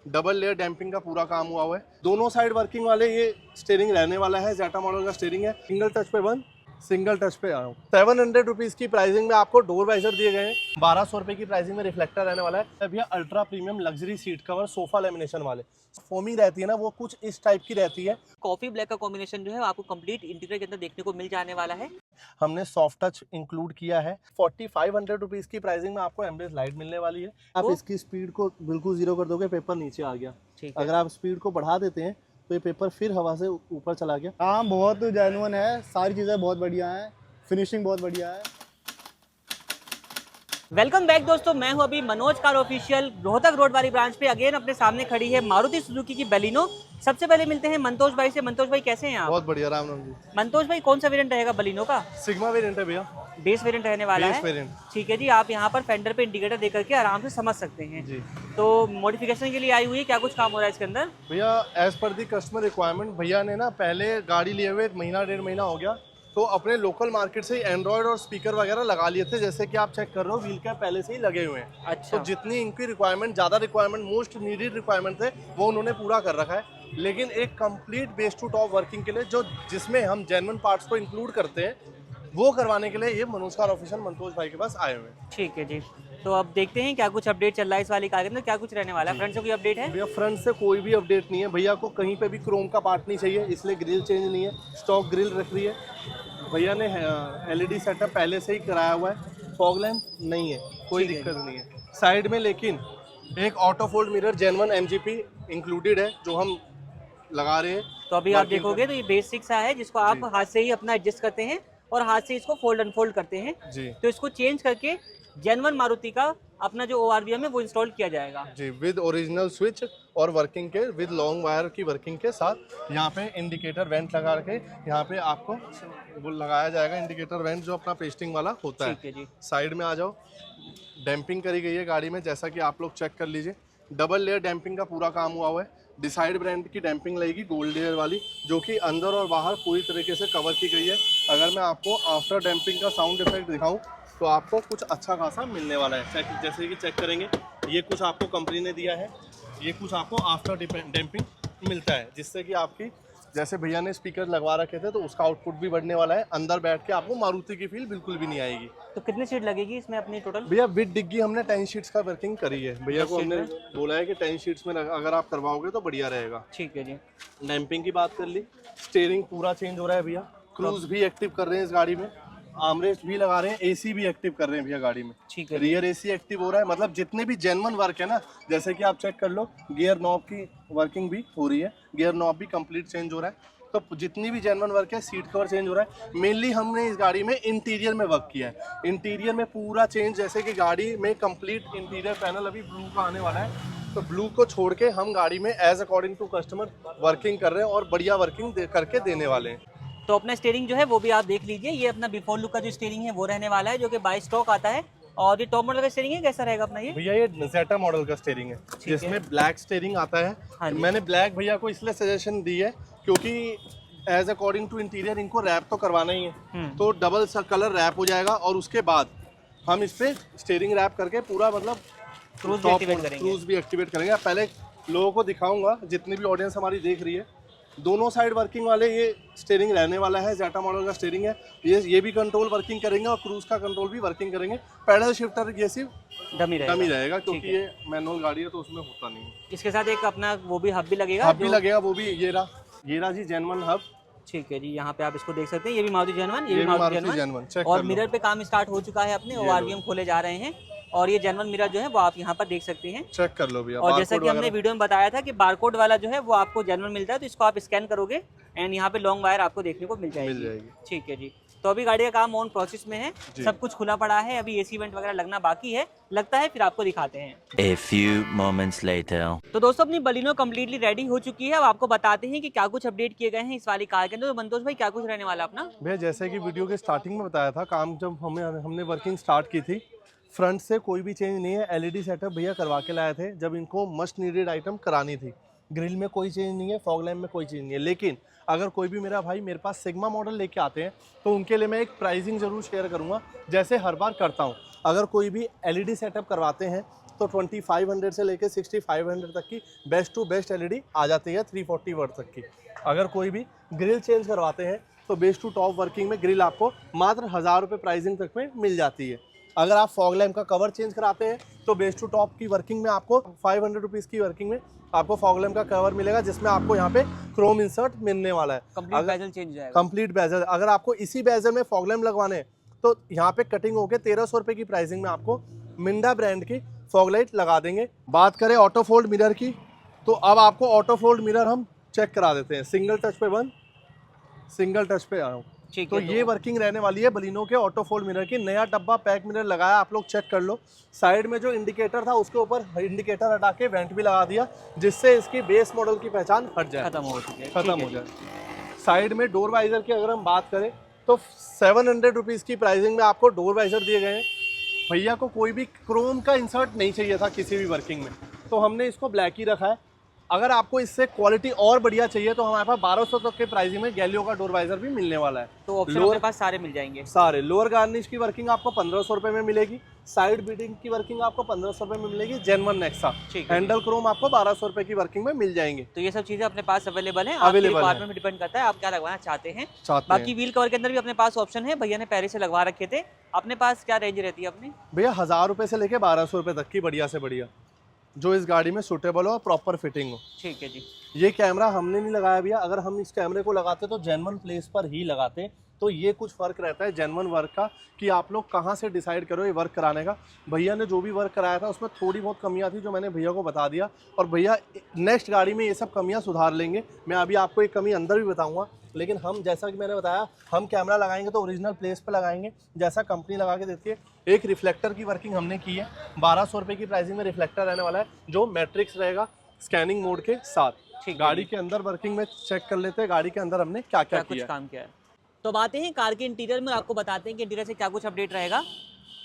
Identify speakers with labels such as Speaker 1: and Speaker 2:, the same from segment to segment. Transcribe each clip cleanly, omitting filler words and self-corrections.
Speaker 1: Double layer damping का पूरा काम हुआ है। दोनों साइड वर्किंग वाले ये स्टीयरिंग रहने वाला है। जेटा मॉडल का स्टीयरिंग है। सिंगल टच पे बंद, सिंगल टच पे आया हूँ। 700 रुपीज़ की प्राइसिंग में आपको डोर वाइजर दिए गए हैं। 1200 रुपये की प्राइसिंग में रिफ्लेक्टर रहने वाला है। भैया ultra premium luxury seat cover sofa lamination वाले, फोमिंग रहती है ना, वो कुछ इस टाइप की रहती है।
Speaker 2: कॉफी ब्लैक का कॉम्बिनेशन जो है आपको कंप्लीट इंटीरियर के अंदर देखने को मिल जाने वाला है।
Speaker 1: हमने सॉफ्ट टच इंक्लूड किया है। 4500 रुपीज़ की प्राइसिंग में आपको एम्बियंस लाइट मिलने वाली है। आप
Speaker 2: तो
Speaker 1: इसकी स्पीड को बिल्कुल जीरो कर दोगे, पेपर नीचे आ गया।
Speaker 2: ठीक है।
Speaker 1: अगर आप स्पीड को बढ़ा देते हैं तो ये पेपर फिर हवा से ऊपर चला गया।
Speaker 3: हाँ, बहुत जेन्युइन है, सारी चीज़ें बहुत बढ़िया हैं, फिनिशिंग बहुत बढ़िया है।
Speaker 2: वेलकम बैक दोस्तों, मैं हूं अभी Manoj car official Rohtak road वाली ब्रांच पे। अगेन अपने सामने खड़ी है मारुति सुजुकी की बलिनो। सबसे पहले मिलते हैं मंतोष भाई से। मंतोष भाई कैसे हैं आप?
Speaker 1: बहुत बढ़िया, राम राम जी।
Speaker 2: मंतोष भाई कौन सा वेरिएंट रहेगा बलिनो का?
Speaker 1: सिग्मा वेरिएंट है भैया,
Speaker 2: बेस वेरिएंट रहने वाला
Speaker 1: बेस
Speaker 2: है।
Speaker 1: वेरिएंट।
Speaker 2: ठीक है जी, आप यहाँ पर फेंडर पे इंडिकेटर दे करके आराम से समझ सकते हैं
Speaker 1: जी
Speaker 2: तो मॉडिफिकेशन के लिए आई हुई है, क्या कुछ काम हो रहा है इसके अंदर?
Speaker 1: भैया, as per the customer requirement, भैया ने ना पहले गाड़ी लिए हुए 1.5 महीना हो गया, तो अपने लोकल मार्केट से ही एंड्रॉयड और स्पीकर वगैरह लगा लिए थे। जैसे कि आप चेक कर रहे हो, व्हील कैप पहले से ही लगे हुए हैं।
Speaker 2: अच्छा।
Speaker 1: तो जितनी इनकी रिक्वायरमेंट, ज़्यादा रिक्वायरमेंट, मोस्ट नीडेड रिक्वायरमेंट थे, वो उन्होंने पूरा कर रखा है। लेकिन एक complete base to top working के लिए, जिसमें हम जेन्युइन पार्ट्स को इंक्लूड करते हैं, वो करवाने के लिए ये मनोज कार ऑफिशियल मंतोष भाई के पास आए हुए हैं।
Speaker 2: ठीक है जी, तो अब देखते हैं क्या कुछ अपडेट चल रहा है इस वाली कार के अंदर, क्या कुछ रहने वाला है। फ्रंट से कोई अपडेट है?
Speaker 1: भैया फ्रंट से कोई भी अपडेट नहीं है। भैया को कहीं पे भी क्रोम का पार्ट नहीं चाहिए, इसलिए ग्रिल चेंज नहीं है, स्टॉक ग्रिल रख रही है। भैया ने एलईडी सेटअप पहले से ही कराया हुआ है। फॉग लैंप नहीं है, कोई
Speaker 2: ठीक है।
Speaker 1: दिक्कत नहीं है साइड में। लेकिन एक auto fold mirror genuine MGP included है, जो हम लगा रहे हैं।
Speaker 2: तो अभी आप
Speaker 1: Working
Speaker 2: देखोगे तो ये बेसिक सा है, जिसको आप
Speaker 1: जी।
Speaker 2: हाथ से ही अपना एडजस्ट करते हैं और हाथ से इसको फोल्ड अनफोल्ड करते हैं।
Speaker 1: जी
Speaker 2: तो इसको चेंज करके जेन्युइन मारुति का अपना जो ORVM है वो इंस्टॉल किया जाएगा।
Speaker 1: जी, विद ओरिजिनल स्विच और वर्किंग के, विद लॉन्ग वायर की वर्किंग के साथ। यहाँ पे इंडिकेटर वेंट लगा के यहाँ पे आपको वो लगाया जाएगा, इंडिकेटर वेंट जो अपना पेस्टिंग वाला होता है।
Speaker 2: ठीक है जी।
Speaker 1: साइड में आ जाओ। डैम्पिंग करी गई है गाड़ी में, जैसा कि आप लोग चेक कर लीजिए। डबल लेयर डैम्पिंग का पूरा काम हुआ है। डिसाइड ब्रांड की डैम्पिंग लगेगी, गोल्ड लेयर वाली, जो कि अंदर और बाहर पूरी तरीके से कवर की गई है। अगर मैं आपको आफ्टर डैम्पिंग का साउंड इफेक्ट दिखाऊं तो आपको कुछ अच्छा खासा मिलने वाला है। जैसे कि चेक करेंगे, ये कुछ आपको कंपनी ने दिया है, ये कुछ आपको आफ्टर डैम्पिंग मिलता है, जिससे कि आपकी, जैसे भैया ने स्पीकर लगवा रखे थे तो उसका आउटपुट भी बढ़ने वाला है। अंदर बैठ के आपको मारुति की फील बिल्कुल भी नहीं आएगी।
Speaker 2: तो कितनी सीट लगेगी इसमें अपनी टोटल?
Speaker 1: भैया विद डिग्गी हमने 10 शीट्स का वर्किंग करी है। भैया को हमने बोला है कि 10 शीट्स में अगर आप करवाओगे तो बढ़िया रहेगा।
Speaker 2: ठीक है जी।
Speaker 1: डैम्पिंग की बात कर ली, स्टीयरिंग पूरा चेंज हो रहा है भैया। क्रूज भी एक्टिव कर रहे हैं इस गाड़ी में, आर्मरेस्ट भी लगा रहे हैं, एसी भी एक्टिव कर रहे हैं भैया गाड़ी में।
Speaker 2: ठीक है।
Speaker 1: रियर एसी एक्टिव हो रहा है। मतलब जितने भी जेन्युइन वर्क है ना, जैसे कि आप चेक कर लो, गियर नॉब की वर्किंग भी हो रही है, गियर नॉब भी कंप्लीट चेंज हो रहा है। तो जितनी भी जेन्युइन वर्क है, सीट कवर चेंज हो रहा है। मेनली हमने इस गाड़ी में इंटीरियर में वर्क किया है, इंटीरियर में पूरा चेंज। जैसे कि गाड़ी में कंप्लीट इंटीरियर पैनल अभी ब्लू का आने वाला है, तो ब्लू को छोड़ के हम गाड़ी में as according to customer working कर रहे हैं और बढ़िया वर्किंग करके देने वाले हैं।
Speaker 2: तो अपना स्टीयरिंग जो है वो भी आप देख लीजिए। ये अपना बिफोर लुक का जो स्टीयरिंग है वो रहने वाला है, जो कि बाई स्टॉक आता है। और ये टॉप मॉडल का स्टीयरिंग है, कैसा रहेगा अपना ये?
Speaker 1: भैया ये जेटा मॉडल का स्टीयरिंग है, जिसमें ब्लैक स्टीयरिंग आता है।
Speaker 2: हाँ जी।
Speaker 1: मैंने ब्लैक भैया को इसलिए सजेशन दी है क्योंकि एज अकॉर्डिंग टू इंटीरियर इनको रैप तो करवाना ही है, तो डबल कलर रैप हो जाएगा। और उसके बाद हम इस पे स्टीयरिंग रैप करके पूरा, मतलब
Speaker 2: क्रूज भी एक्टिवेट करेंगे।
Speaker 1: क्रूज भी एक्टिवेट करेंगे। पहले लोगों को दिखाऊंगा, जितनी भी ऑडियंस हमारी देख रही है, दोनों साइड वर्किंग वाले ये स्टीयरिंग रहने वाला है। जेटा मॉडल का स्टीयरिंग है। ये भी कंट्रोल वर्किंग करेंगे और क्रूज का कंट्रोल भी वर्किंग करेंगे। पैडल शिफ्टर ये सिर्फ
Speaker 2: डमी
Speaker 1: कम ही
Speaker 2: रहेगा।
Speaker 1: रहेगा, क्योंकि ये मैनुअल गाड़ी है तो उसमें होता नहीं है।
Speaker 2: इसके साथ एक अपना वो भी हब भी लगेगा।
Speaker 1: हब भी लगेगा, वो भी ये रहा जी, जेन्युइन हब।
Speaker 2: ठीक है जी, यहाँ पे आप इसको देख सकते हैं। ये भी मारुति जेन्युइन, ये
Speaker 1: ये
Speaker 2: भी
Speaker 1: भी
Speaker 2: Maruti
Speaker 1: Maruti
Speaker 2: genuine.
Speaker 1: Genuine, check
Speaker 2: और
Speaker 1: कर लो।
Speaker 2: मिरर पे काम स्टार्ट हो चुका है अपने,
Speaker 1: ये लो।
Speaker 2: ORVM खोले जा रहे हैं। और ये जेन्युइन मिरर जो है वो आप यहाँ पर देख सकते हैं।
Speaker 1: चेक कर लो भैया।
Speaker 2: और जैसा कि हमने वीडियो में बताया था कि बारकोड वाला जो है वो आपको जेन्युइन मिलता है, तो इसको आप स्कैन करोगे एंड यहाँ पे लॉन्ग वायर आपको देखने को मिल जाएगी। ठीक है जी। तो अभी गाड़ी का काम ऑन प्रोसेस में है, सब कुछ खुला पड़ा है। अभी एसी वेंट वगैरह लगना बाकी है, लगता है फिर आपको दिखाते हैं।
Speaker 4: A few moments later.
Speaker 2: तो दोस्तों अपनी बलिनो कम्प्लीटली रेडी हो चुकी है। अब आपको बताते हैं कि क्या कुछ अपडेट किए गए हैं इस वाली कार के अंदर। तो मंतोष भाई क्या कुछ रहने वाला अपना?
Speaker 1: भैया जैसे कि वीडियो के स्टार्टिंग में बताया था, काम जब हमने वर्किंग स्टार्ट की थी, फ्रंट से कोई भी चेंज नहीं है। एलईडी सेटअप भैया करवा के लाए थे, जब इनको मस्ट नीडेड आइटम करानी थी। ग्रिल में कोई चेंज नहीं है, फॉग लैम्प में कोई चेंज नहीं है। लेकिन अगर कोई भी मेरा भाई मेरे पास सिग्मा मॉडल लेके आते हैं तो उनके लिए मैं एक प्राइसिंग ज़रूर शेयर करूंगा, जैसे हर बार करता हूं। अगर कोई भी एलईडी सेटअप करवाते हैं तो 2500 से लेके 6500 तक की बेस्ट टू बेस्ट एलईडी आ जाती है 340 वाट तक की। अगर कोई भी ग्रिल चेंज करवाते हैं तो बेस्ट टू टॉप वर्किंग में ग्रिल आपको मात्र 1000 रुपये प्राइसिंग तक में मिल जाती है। अगर आप फॉग लैम्प का कवर चेंज कराते हैं तो बेस्ट टू टॉप की वर्किंग में आपको 500 रुपीज़ की वर्किंग में आपको फॉग लैम्प का कवर मिलेगा, जिसमें आपको यहाँ पे क्रोम इंसर्ट मिलने वाला है।
Speaker 2: कंप्लीट बेजल चेंज जाएगा।
Speaker 1: Complete bezel. अगर आपको इसी बेजल में फॉग लैम्प लगवाने हैं तो यहाँ पे कटिंग होके 1300 रुपये की प्राइसिंग में आपको मिंडा ब्रांड की फॉग लाइट लगा देंगे। बात करें ऑटो फोल्ड मिरर की, तो अब आपको ऑटो फोल्ड मिरर हम चेक करा देते हैं। सिंगल टच पे बंद, सिंगल टच पे आया हूँ। तो ये वर्किंग रहने वाली है बलिनो के ऑटो फोल्ड मिरर की। नया डब्बा पैक मिरर लगाया, आप लोग चेक कर लो। साइड में जो इंडिकेटर था उसके ऊपर इंडिकेटर हटा के वेंट भी लगा दिया, जिससे इसकी बेस मॉडल की पहचान हट जाए,
Speaker 2: खत्म हो चुकी है,
Speaker 1: खत्म हो जाए। साइड में डोर वाइजर की अगर हम बात करें तो 700 रुपीज़ की प्राइसिंग में आपको डोर वाइजर दिए गए हैं। भैया को कोई भी क्रोम का इंसर्ट नहीं चाहिए था किसी भी वर्किंग में, तो हमने इसको ब्लैक ही रखा है। अगर आपको इससे क्वालिटी और बढ़िया चाहिए तो हमारे पास 1200 तक के प्राइसिंग में गैलियो का डोर वाइजर भी मिलने वाला है।
Speaker 2: तो ऑप्शन हमारे पास सारे मिल जाएंगे।
Speaker 1: सारे लोअर गार्निश की वर्किंग आपको 1500 रुपये में मिलेगी। साइड बीडिंग की वर्किंग आपको 1500 रुपये में मिलेगी। जेनवन नेक्सा हैंडल क्रोम आपको 1200 रुपये की वर्किंग में मिल जाएंगे।
Speaker 2: तो ये सब चीजें अपने पास अवेलेबल है, आपके रिक्वायरमेंट में डिपेंड करता है आप क्या लगवाना चाहते हैं। बाकी व्हील कवर के अंदर भी अपने पास ऑप्शन है, भैया ने पहले से लगवा रखे थे। अपने पास क्या रेंज रहती है अपनी?
Speaker 1: भैया 1000 रुपये से लेके 1200 रुपये तक की बढ़िया से बढ़िया, जो इस गाड़ी में सूटेबल हो और प्रॉपर फिटिंग हो।
Speaker 2: ठीक है जी।
Speaker 1: ये कैमरा हमने नहीं लगाया भैया, अगर हम इस कैमरे को लगाते तो जेन्युइन प्लेस पर ही लगाते। तो ये कुछ फ़र्क रहता है जेन्युइन वर्क का, कि आप लोग कहाँ से डिसाइड करो ये वर्क कराने का। भैया ने जो भी वर्क कराया था उसमें थोड़ी बहुत कमियां थी जो मैंने भैया को बता दिया, और भैया नेक्स्ट गाड़ी में ये सब कमियां सुधार लेंगे। मैं अभी आपको एक कमी अंदर भी बताऊंगा, लेकिन हम जैसा कि मैंने बताया हम कैमरा लगाएंगे तो ओरिजिनल प्लेस पर लगाएंगे जैसा कंपनी लगा के देती है। एक रिफ्लेक्टर की वर्किंग हमने की है, 1200 रुपये की प्राइसिंग में रिफ्लेक्टर रहने वाला है, जो मैट्रिक्स रहेगा स्कैनिंग मोड के साथ। गाड़ी के अंदर वर्किंग में चेक कर लेते हैं गाड़ी के अंदर हमने क्या क्या
Speaker 2: कुछ काम किया है। तो बातें हैं कार के इंटीरियर में, आपको बताते हैं कि इंटीरियर से क्या कुछ अपडेट रहेगा।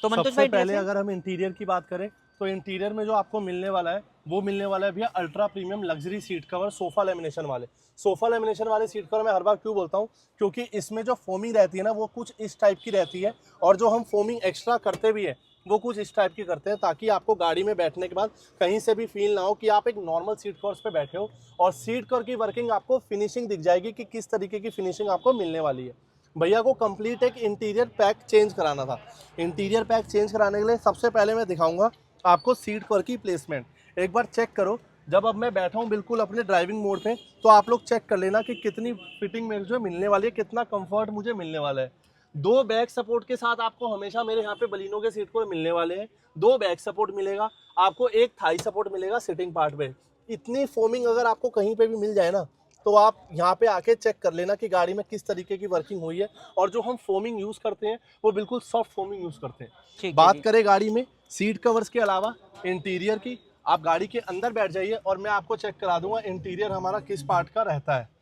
Speaker 2: तो मंतोष भाई,
Speaker 1: पहले अगर हम इंटीरियर की बात करें तो इंटीरियर में जो आपको मिलने वाला है वो मिलने वाला है भैया ultra premium luxury seat cover sofa lamination वाले। सोफा लेमिनेशन वाले सीट कवर मैं हर बार क्यों बोलता हूँ, क्योंकि इसमें जो फोमिंग रहती है ना वो कुछ इस टाइप की रहती है, और जो हम फोमिंग एक्स्ट्रा करते भी है वो कुछ इस टाइप की करते हैं, ताकि आपको गाड़ी में बैठने के बाद कहीं से भी फील ना हो कि आप एक नॉर्मल सीट कवर्स पे बैठे हो। और सीट कवर की वर्किंग आपको फिनिशिंग दिख जाएगी कि किस तरीके की फिनिशिंग आपको मिलने वाली है। भैया को कंप्लीट एक इंटीरियर पैक चेंज कराना था। इंटीरियर पैक चेंज कराने के लिए सबसे पहले मैं दिखाऊंगा आपको सीट कवर की प्लेसमेंट। एक बार चेक करो, जब अब मैं बैठा हूँ बिल्कुल अपने ड्राइविंग मोड पे, तो आप लोग चेक कर लेना कि कितनी फिटिंग मेरे जो मिलने वाली है, कितना कंफर्ट मुझे मिलने वाला है। 2 बैक सपोर्ट के साथ आपको हमेशा मेरे यहाँ पे बलिनो के सीट कवर मिलने वाले हैं। 2 बैक सपोर्ट मिलेगा आपको, 1 थाई सपोर्ट मिलेगा सिटिंग पार्ट पे। इतनी फोमिंग अगर आपको कहीं पे भी मिल जाए ना, तो आप यहाँ पे आके चेक कर लेना कि गाड़ी में किस तरीके की वर्किंग हुई है। और जो हम फोमिंग यूज़ करते हैं वो बिल्कुल सॉफ्ट फोमिंग यूज़ करते हैं। बात करें गाड़ी में सीट कवर्स के अलावा इंटीरियर की, आप गाड़ी के अंदर बैठ जाइए और मैं आपको चेक करा दूंगा इंटीरियर हमारा किस पार्ट का रहता है।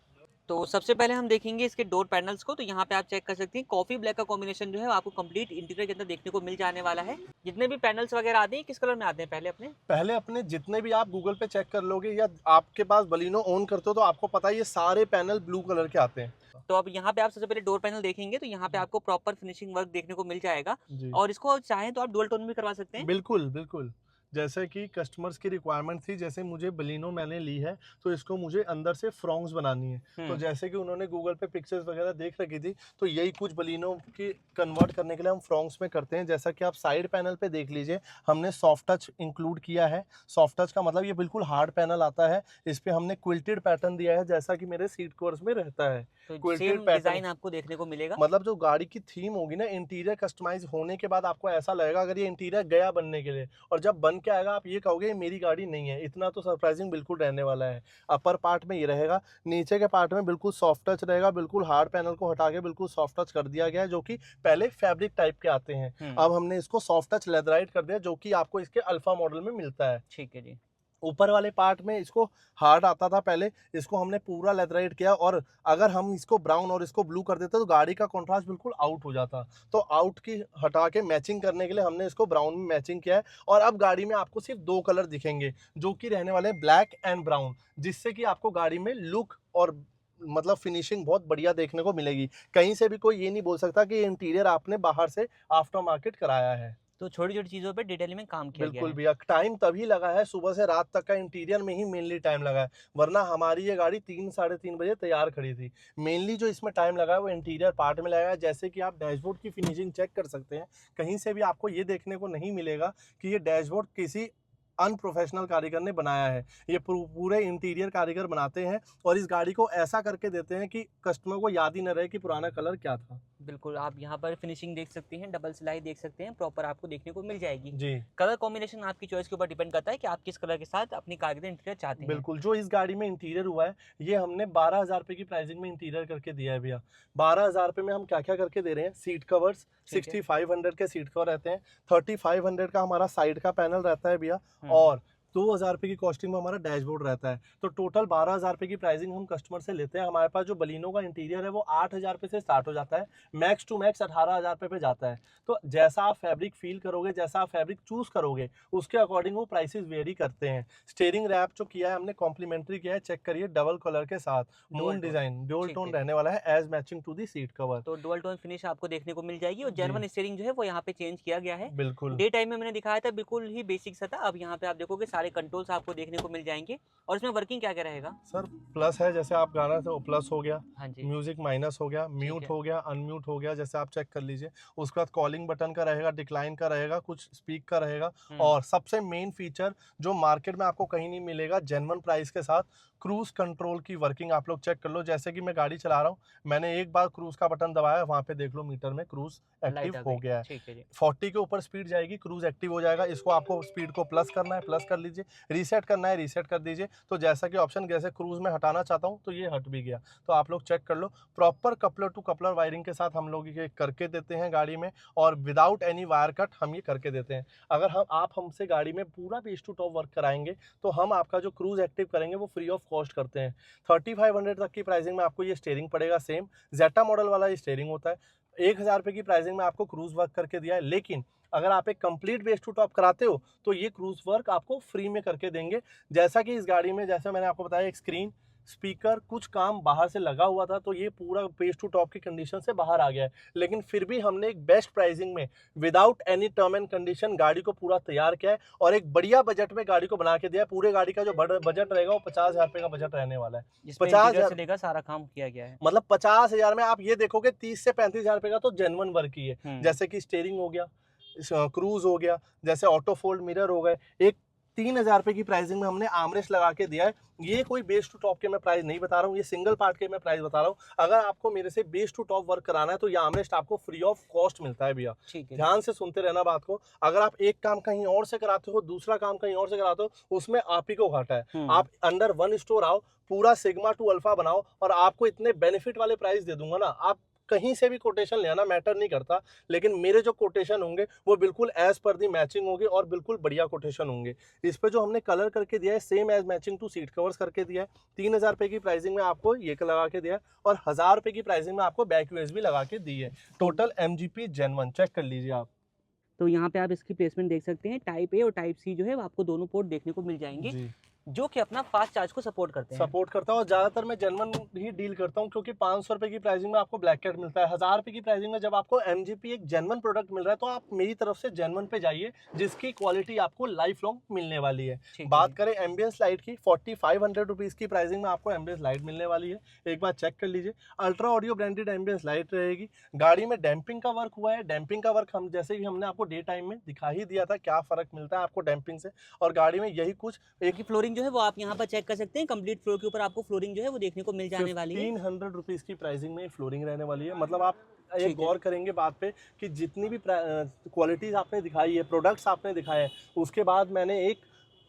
Speaker 2: तो सबसे पहले हम देखेंगे इसके डोर पैनल्स को। तो यहाँ पे आप चेक कर सकते हैं कॉफी ब्लैक का कॉम्बिनेशन जो है आपको कंप्लीट इंटीरियर के अंदर देखने को मिल जाने वाला है। जितने भी पैनल्स वगैरह आते हैं किस कलर में आते हैं? पहले अपने जितने भी आप गूगल पे चेक कर लोगे या आपके पास बलिनो ऑन करते हो तो आपको पता है ये सारे पैनल ब्लू कलर के आते हैं। तो अब यहाँ पे आप सबसे पहले डोर पैनल देखेंगे तो यहाँ पे आपको प्रॉपर फिनिशिंग वर्क देखने को मिल जाएगा, और इसको चाहें तो आप डुअल टोन भी करवा सकते हैं।
Speaker 1: बिल्कुल बिल्कुल, जैसे कि कस्टमर्स की रिक्वायरमेंट थी, जैसे मुझे बलिनो मैंने ली है तो इसको मुझे अंदर से फ्रॉन्क्स बनानी है। तो जैसे कि उन्होंने गूगल पे पिक्चर्स वगैरह देख रखी थी, तो यही कुछ बलिनो की कन्वर्ट करने के लिए हम फ्रॉन्क्स में करते हैं। जैसा कि आप साइड पैनल पे देख लीजिए, हमने सॉफ्ट टच इंक्लूड किया है। सॉफ्ट टच का मतलब ये बिल्कुल हार्ड पैनल आता है, इस पे हमने क्विल्टेड पैटर्न दिया है जैसा कि मेरे सीट कवर्स में रहता है।
Speaker 2: तो सेम डिजाइन आपको देखने को मिलेगा। मतलब
Speaker 1: जो गाड़ी की थीम होगी ना, इंटीरियर कस्टमाइज होने के बाद आपको ऐसा लगेगा अगर ये इंटीरियर गया बनने के लिए, और जब बन के आएगा आप ये कहोगे ये मेरी गाड़ी नहीं है। इतना तो सरप्राइजिंग बिल्कुल रहने वाला है। अपर पार्ट में ये रहेगा, नीचे के पार्ट में बिल्कुल सॉफ्ट टच रहेगा। बिल्कुल हार्ड पैनल को हटा के बिल्कुल सॉफ्ट टच कर दिया गया है, जो कि पहले फैब्रिक टाइप के आते हैं। अब हमने इसको सॉफ्ट टच लेदराइट कर दिया, जो कि आपको इसके अल्फा मॉडल में मिलता है।
Speaker 2: ठीक है जी।
Speaker 1: ऊपर वाले पार्ट में इसको हार्ड आता था पहले, इसको हमने पूरा लेदराइट किया, और अगर हम इसको ब्राउन और इसको ब्लू कर देते तो गाड़ी का कॉन्ट्रास्ट बिल्कुल आउट हो जाता। तो आउट की हटा के मैचिंग करने के लिए हमने इसको ब्राउन में मैचिंग किया है। और अब गाड़ी में आपको सिर्फ 2 कलर दिखेंगे, जो कि रहने वाले ब्लैक एंड ब्राउन, जिससे कि आपको गाड़ी में लुक और मतलब फिनिशिंग बहुत बढ़िया देखने को मिलेगी। कहीं से भी कोई ये नहीं बोल सकता कि ये इंटीरियर आपने बाहर से आफ्टर मार्केट कराया है।
Speaker 2: तो छोटी छोटी चीजों पे डिटेलिंग में काम किया गया
Speaker 1: बिल्कुल
Speaker 2: है।
Speaker 1: भैया, टाइम तभी लगा है, सुबह से रात तक का इंटीरियर में ही मेनली टाइम लगा है, वरना हमारी ये गाड़ी 3 साढ़े 3 बजे तैयार खड़ी थी। मेनली जो इसमें टाइम लगा है वो इंटीरियर पार्ट में लगा है। जैसे कि आप डैशबोर्ड की फिनिशिंग चेक कर सकते हैं, कहीं से भी आपको ये देखने को नहीं मिलेगा कि ये डैशबोर्ड किसी अनप्रोफेशनल कारीगर ने बनाया है। ये पूरे इंटीरियर कारीगर बनाते हैं और इस गाड़ी को ऐसा करके देते हैं कि कस्टमर को याद ही न रहे कि पुराना कलर क्या था।
Speaker 2: बिल्कुल, आप यहाँ पर फिनिशिंग देख सकते हैं, डबल सिलाई देख सकते हैं, प्रॉपर आपको देखने को मिल जाएगी।
Speaker 1: जी
Speaker 2: कलर कॉम्बिनेशन आपकी चॉइस के ऊपर डिपेंड करता है कि आप किस कलर के साथ अपनी कार के इंटीरियर चाहते हैं।
Speaker 1: बिल्कुल, जो इस गाड़ी में इंटीरियर हुआ है ये हमने 12,000 रुपये की प्राइसिंग में इंटीरियर करके दिया है भैया। 12,000 रुपये में हम क्या क्या करके दे रहे हैं, सीट कवर्स 6500 के सीट कवर रहते हैं, 3500 का हमारा साइड का पैनल रहता है भैया, और 2,000 रुपये की कॉस्टिंग में हमारा डैशबोर्ड रहता है। तो टोटल 12,000 रुपये की प्राइसिंग हम कस्टमर से लेते हैं। हमारे पास जो बलिनो का इंटीरियर है वो 8,000 रुपये से स्टार्ट हो जाता है, मैक्स टू मैक्स 18,000 रुपये पे जाता है। तो जैसा आप फैब्रिक फील करोगे, जैसा आप फैब्रिक चूज करोगे, उसके अकॉर्डिंग वो प्राइसेस वेरी करते हैं। स्टीयरिंग रैप जो किया है हमने कॉम्प्लीमेंट्री किया है, चेक करिए, डबल कलर के साथ मून डिजाइन डुअल टोन रहने वाला है as matching to the seat cover.
Speaker 2: तो डुअल टोन फिनिश आपको देखने को मिल जाएगी और जेन्युइन स्टीयरिंग जो है वो यहाँ पे चेंज किया गया है।
Speaker 1: बिल्कुल
Speaker 2: डे टाइम में मैंने दिखाया था बिल्कुल ही बेसिक सा था, अब यहाँ पे आप देखोगे सारे कंट्रोल्स आपको देखने को मिल जाएंगे। और इसमें वर्किंग क्या क्या रहेगा
Speaker 1: सर, प्लस है, जैसे आप गाना तो प्लस हो गया,
Speaker 2: हाँ जी,
Speaker 1: म्यूजिक माइनस हो गया, म्यूट हो गया, अनम्यूट हो गया, जैसे आप चेक कर लीजिए। उसके बाद कॉलिंग बटन का रहेगा, डिक्लाइन का रहेगा, कुछ स्पीक का रहेगा, और सबसे मेन फीचर जो मार्केट में आपको कहीं नहीं मिलेगा जेन्युइन प्राइस के साथ, क्रूज कंट्रोल की वर्किंग आप लोग चेक कर लो। जैसे कि मैं गाड़ी चला रहा हूँ, मैंने एक बार क्रूज का बटन दबाया, वहां पे देख लो मीटर में क्रूज एक्टिव हो गया है।
Speaker 2: ठीक है जी।
Speaker 1: 40 के ऊपर स्पीड जाएगी, क्रूज एक्टिव हो जाएगा। इसको आपको स्पीड को प्लस करना है, प्लस कर लीजिए, रीसेट करना है, रीसेट कर दीजिए। तो जैसा कि ऑप्शन जैसे क्रूज में हटाना चाहता हूँ तो ये हट भी गया। तो आप लोग चेक कर लो, proper coupler to coupler wiring के साथ हम लोग ये करके देते हैं गाड़ी में, और विदाउट एनी वायर कट हम ये करके देते हैं। अगर आप हमसे गाड़ी में पूरा बेस टू टॉप वर्क कराएंगे तो हम आपका जो क्रूज एक्टिव करेंगे वो फ्री ऑफ कॉस्ट करते हैं। 3500 तक की प्राइसिंग में आपको ये स्टीयरिंग पड़ेगा, सेम जेटा मॉडल वाला ये स्टीयरिंग होता है। 1,000 रुपये की प्राइसिंग में आपको क्रूज वर्क करके दिया है, लेकिन अगर आप एक कंप्लीट बेस टू टॉप कराते हो तो ये क्रूज वर्क आपको फ्री में करके देंगे। जैसा कि इस गाड़ी में, जैसे मैंने आपको बताया, एक स्क्रीन, स्पीकर, कुछ काम बाहर से लगा हुआ था, तो ये पूरा बेस टू टॉप की कंडीशन से बाहर आ गया है, लेकिन फिर भी हमने एक बेस्ट प्राइसिंग में without any term and condition गाड़ी को पूरा तैयार किया है और एक बढ़िया बजट में गाड़ी को बना के दिया है। पूरे गाड़ी का जो बजट रहेगा वो 50,000 रुपये का बजट रहने वाला है।
Speaker 2: 50,000 से लेकर सारा काम किया गया है,
Speaker 1: मतलब 50,000 में आप ये देखोगे 30 से 35,000 रुपये का तो जेन्युइन वर्क ही है। जैसे कि स्टीयरिंग हो गया, क्रूज हो गया, जैसे ऑटो फोल्ड मिरर हो गए। एक 3,000 रुपये की प्राइसिंग में हमने आर्मरेस्ट लगा के दिया है। ये कोई बेस टू टॉप के मैं प्राइस नहीं बता रहा हूँ, ये सिंगल पार्ट के मैं प्राइस बता रहा हूँ। अगर आपको मेरे से बेस टू टॉप वर्क कराना है तो ये आर्मरेस्ट आपको फ्री ऑफ कॉस्ट मिलता है भैया। ध्यान से सुनते रहना बात को। अगर आप एक काम कहीं और से कराते हो, दूसरा काम कहीं और से कराते हो, उसमें आप ही को घाटा है। आप अंडर वन स्टोर आओ, पूरा सिग्मा टू अल्फा बनाओ और आपको इतने बेनिफिट वाले प्राइस दे दूंगा ना। आप कहीं से भी कोटेशन लेना मैटर नहीं करता, लेकिन मेरे जो कोटेशन होंगे वो बिल्कुल एज पर दी मैचिंग होगी और बिल्कुल बढ़िया कोटेशन होंगे। इस पे जो हमने कलर करके दिया है same as matching to seat covers करके दिया है। 3,000 रुपये की प्राइसिंग में आपको ये लगा के दिया है और 1,000 रुपये की प्राइसिंग में आपको बैक यूएसबी लगा के दी है। टोटल MGP जेन्युइन, चेक कर लीजिए आप।
Speaker 2: तो यहाँ पे आप इसकी प्लेसमेंट देख सकते हैं, टाइप ए और टाइप सी जो है वो आपको दोनों पोर्ट देखने को मिल जाएंगे, जो कि अपना फास्ट चार्ज को सपोर्ट करते हैं।
Speaker 1: सपोर्ट करता है और ज्यादातर मैं जेन्युइन ही डील करता हूं, क्योंकि 500 रुपये की प्राइसिंग में आपको ब्लैक कैट मिलता है। 1,000 रुपये की प्राइसिंग में जब आपको MGP एक जेन्युइन प्रोडक्ट मिल रहा है तो आप मेरी तरफ से जेन्युइन पे जाइए, जिसकी क्वालिटी आपको लाइफ लॉन्ग मिलने वाली है। बात करें एम्बियंस लाइट की, 4,500 रुपीज की प्राइसिंग में आपको एम्बियंस लाइट मिलने वाली है। एक बार चेक कर लीजिए, ultra audio branded ambience light रहेगी। गाड़ी में डैम्पिंग का वर्क हुआ है। डैम्पिंग का वर्क हम जैसे कि हमने आपको डे टाइम में दिखा ही दिया था क्या फर्क मिलता है आपको डैम्पिंग से, और गाड़ी में यही कुछ एक
Speaker 2: फ्लोरिंग जो है वो आप यहाँ पर चेक कर सकते हैं। कंप्लीट फ्लोर के ऊपर आपको फ्लोरिंग जो है वो देखने को मिल जाने वाली है।
Speaker 1: 300 रुपीज की प्राइसिंग में फ्लोरिंग रहने वाली है। मतलब आप एक गौर करेंगे बात पे कि जितनी भी क्वालिटीज आपने दिखाई है, प्रोडक्ट्स आपने दिखाए हैं, उसके बाद मैंने एक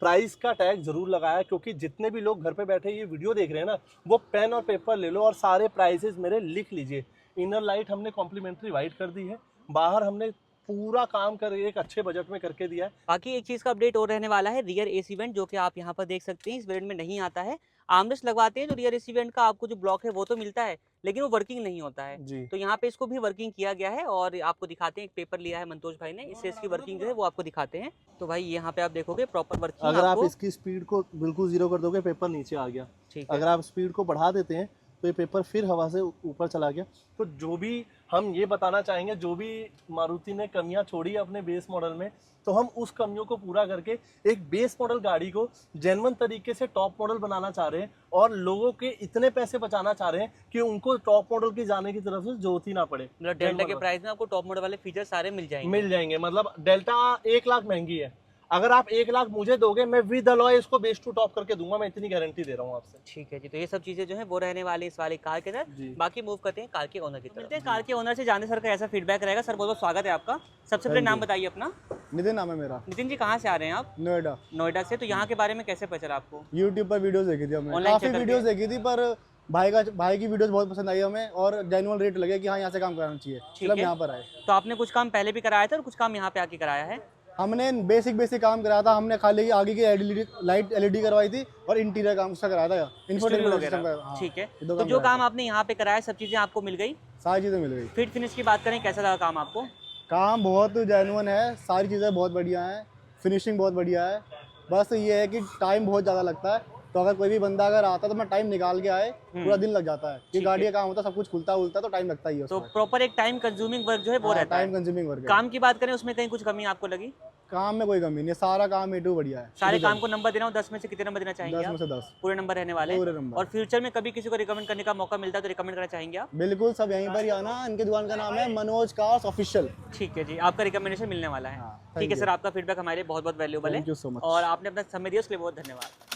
Speaker 1: प्राइस का टैग जरूर लगाया, क्योंकि जितने भी लोग घर पे बैठे ये वीडियो देख रहे हैं ना, वो पेन और पेपर ले लो और सारे प्राइसेस मेरे लिख लीजिए। इनर लाइट हमने कॉम्प्लीमेंट्री वाइट कर दी है, बाहर हमने पूरा काम कर एक अच्छे बजट में करके दिया है।
Speaker 2: बाकी एक चीज का अपडेट और रहने वाला है, रियर एसी वेंट, जो कि आप यहाँ पर देख सकते हैं इस वेरिएंट में नहीं आता है। आर्मरेस्ट लगवाते हैं तो रियर एसी वेंट का आपको जो ब्लॉक है वो तो मिलता है, लेकिन वो वर्किंग नहीं होता है
Speaker 1: जी।
Speaker 2: तो यहाँ पे इसको भी वर्किंग किया गया है और आपको दिखाते हैं। एक पेपर लिया है मंतोष भाई ने, इससे इसकी वर्किंग जो है वो आपको दिखाते हैं। तो भाई यहाँ पे आप देखोगे प्रॉपर वर्किंग।
Speaker 1: अगर आप इसकी स्पीड को बिल्कुल जीरो कर दोगे, पेपर नीचे आ गया। अगर आप स्पीड को बढ़ा देते हैं तो ये पेपर फिर हवा से ऊपर चला गया। तो जो भी हम ये बताना चाहेंगे जो भी मारुति ने कमियां छोड़ी है अपने बेस मॉडल में, तो हम उस कमियों को पूरा करके एक बेस मॉडल गाड़ी को जेन्युइन तरीके से टॉप मॉडल बनाना चाह रहे हैं और लोगों के इतने पैसे बचाना चाह रहे हैं कि उनको टॉप मॉडल की जाने की तरफ से जरूरत ही ना पड़े।
Speaker 2: मतलब डेल्टा के प्राइस में आपको टॉप मॉडल वाले फीचर सारे मिल जाएंगे।
Speaker 1: मतलब डेल्टा 1 लाख महंगी है, अगर आप 1 लाख मुझे दोगे मैं विद अलॉय इसको बेस टू टॉप करके दूंगा, मैं इतनी गारंटी दे रहा हूँ आपसे।
Speaker 2: ठीक है जी, तो ये सब चीजें जो है वो रहने वाली इस वाली कार के अंदर।
Speaker 1: जी।
Speaker 2: बाकी मूव करते हैं कार के ओनर की तरफ। मिलते हैं कार के ओनर से, जानते सर का ऐसा फीडबैक रहेगा। सर बहुत बहुत स्वागत है आपका। सबसे पहले नाम बताइए अपना।
Speaker 3: नितिन नाम है मेरा।
Speaker 2: नितिन जी कहाँ से आ रहे हैं आप?
Speaker 3: नोएडा।
Speaker 2: नोएडा से। तो यहाँ के बारे में कैसे पता चला आपको?
Speaker 3: यूट्यूब पर वीडियोस देखी थी हमने,
Speaker 2: Online
Speaker 3: काफ़ी
Speaker 2: check
Speaker 3: वीडियोस देखी थी, पर भाई की वीडियोस बहुत पसंद आई हमें और जेन्युइन रेट लगे कि हाँ यहाँ से काम कराना चाहिए, मतलब यहाँ पर आए।
Speaker 2: तो आपने कुछ काम पहले भी कराया था और कुछ काम यहाँ पे आके कराया है?
Speaker 3: हमने बेसिक काम कराया था। हमने खाली आगे की एलईडी करवाई थी और इंटीरियर काम उसका कराया था, इंफोटेनमेंट सिस्टम का। हाँ,
Speaker 2: ठीक है,
Speaker 3: ये दो
Speaker 2: तो जो काम आपने यहाँ पे कराया सब चीजें आपको मिल गई?
Speaker 3: सारी चीज़ें मिल गई।
Speaker 2: फिट फिनिश की बात करें, कैसा लगा काम आपको?
Speaker 3: काम बहुत जेन्युइन है, सारी चीज़ें बहुत बढ़िया हैं, फिनिशिंग बहुत बढ़िया है। बस ये है कि टाइम बहुत ज़्यादा लगता है, तो अगर कोई भी बंदा अगर आता है तो मैं टाइम निकाल के आए, पूरा दिन लग जाता है कि गाड़ी का काम होता है, सब कुछ खुलता उलता तो टाइम लगता ही है।
Speaker 2: तो प्रॉपर एक टाइम कंज्यूमिंग वर्क जो है वो रहता है।
Speaker 3: टाइम कंज्यूमिंग वर्क है।
Speaker 2: काम की बात करें उसमें कहीं कुछ कमी आपको लगी?
Speaker 3: काम में कोई कमी नहीं है, सारा काम A2 बढ़िया है।
Speaker 2: सारे काम को नंबर देना हो 10 में से कितने नंबर देना चाहेंगे
Speaker 3: 10
Speaker 2: आप?
Speaker 3: में से 10
Speaker 2: पूरे नंबर रहने वाले
Speaker 3: पूरे
Speaker 2: हैं।
Speaker 3: नंबर।
Speaker 2: और फ्यूचर में कभी किसी को रिकमेंड करने का मौका मिलता है तो रिकमेंड करना चाहेंगे आप?
Speaker 3: बिल्कुल, सब यहीं पर ही आना। इनकी दुकान का नाम है मनोज कार्स ऑफिशियल।
Speaker 2: ठीक है जी, आपका रिकमेंडेशन मिलने वाला है। ठीक है सर, आपका फीडबैक हमारे लिए बहुत बहुत वैल्यूएबल है।
Speaker 3: Thank you so much.
Speaker 2: और आपने अपना समय दिया उसके लिए बहुत धन्यवाद।